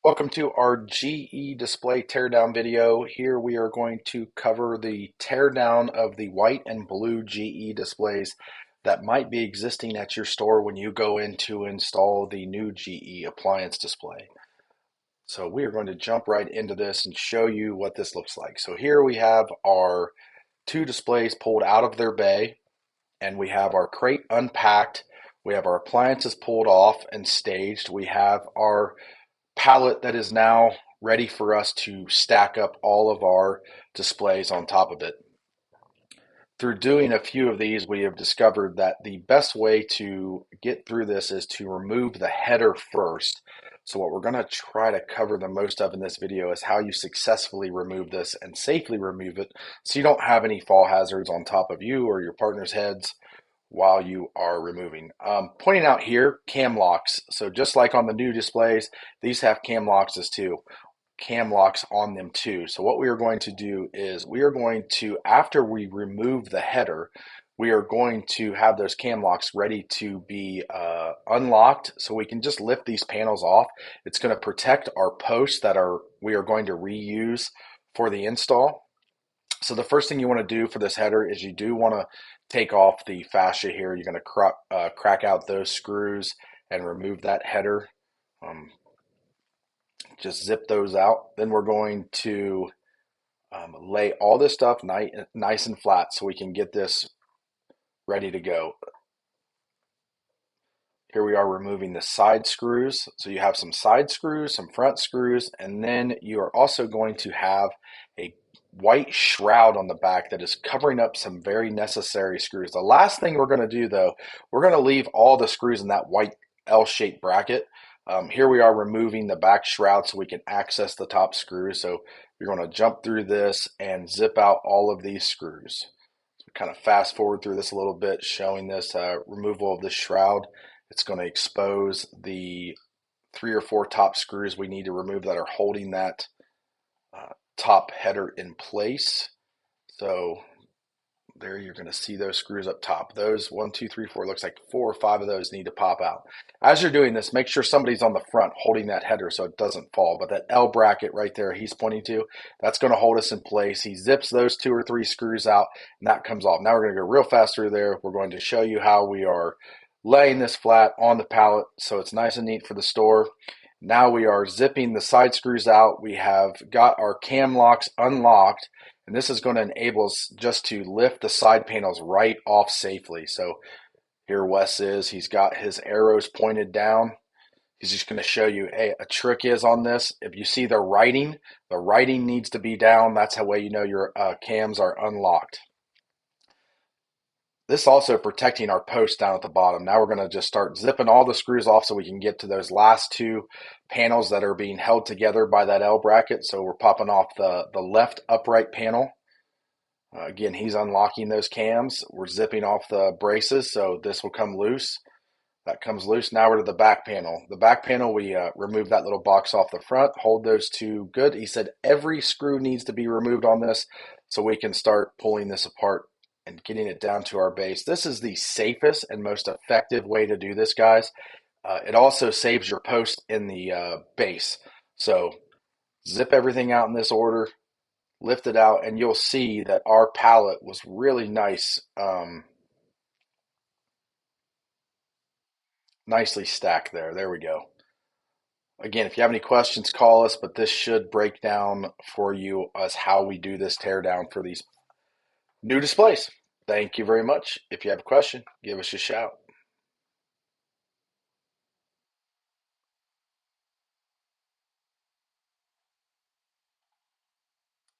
Welcome to our GE display teardown video. Here we are going to cover the teardown of the white and blue GE displays that might be existing at your store when you go in to install the new GE appliance display. So we are going to jump right into this and show you what this looks like. So here we have our two displays pulled out of their bay, and we have our crate unpacked. We have our appliances pulled off and staged. We have our pallet that is now ready for us to stack up all of our displays on top of it. Through doing a few of these, we have discovered that the best way to get through this is to remove the header first. So what we're going to try to cover the most of in this video is how you successfully remove this and safely remove it so you don't have any fall hazards on top of you or your partner's heads while you are removing. Pointing out here, cam locks. So just like on the new displays, these have cam locks on them too. So what we are going to do is we are going to, after we remove the header, we are going to have those cam locks ready to be unlocked so we can just lift these panels off. It's going to protect our posts that we are going to reuse for the install. So the first thing you want to do for this header is you do want to take off the fascia here. You're going to crack out those screws and remove that header. Just zip those out. Then we're going to lay all this stuff nice and flat so we can get this ready to go. Here we are removing the side screws. So you have some side screws, some front screws, and then you are also going to have a white shroud on the back that is covering up some very necessary screws. The last thing we're going to do though, we're going to leave all the screws in that white L-shaped bracket. Here we are removing the back shroud so we can access the top screws. So you're going to jump through this and zip out all of these screws. So kind of fast forward through this a little bit, showing this removal of the shroud. It's going to expose the 3 or 4 top screws we need to remove that are holding that top header in place. So there you're going to see those screws up top. Those 1, 2, 3, 4, looks like 4 or 5 of those need to pop out. As you're doing this, make sure somebody's on the front holding that header so it doesn't fall. But that L bracket right there he's pointing to, that's going to hold us in place. He zips those 2 or 3 screws out and that comes off. Now we're going to go real fast through there. We're going to show you how we are laying this flat on the pallet so it's nice and neat for the store. Now we are zipping the side screws out. We have got our cam locks unlocked, and this is going to enable us just to lift the side panels right off safely. So here Wes is, he's got his arrows pointed down. He's just going to show you, hey, a trick is on this. If you see the writing needs to be down. That's how way you know your cams are unlocked. This also protecting our post down at the bottom. Now we're going to just start zipping all the screws off so we can get to those last 2 panels that are being held together by that L bracket. So we're popping off the left upright panel. Again, he's unlocking those cams. We're zipping off the braces, so this will come loose. That comes loose. Now we're to the back panel. The back panel, we remove that little box off the front, hold those 2 good. He said every screw needs to be removed on this so we can start pulling this apart and getting it down to our base. This is the safest and most effective way to do this, guys. It also saves your post in the base. So zip everything out in this order, lift it out, and you'll see that our pallet was really nice, nicely stacked there. There we go. Again, if you have any questions, call us, but this should break down for you as how we do this tear down for these new displays. Thank you very much. If you have a question, give us a shout.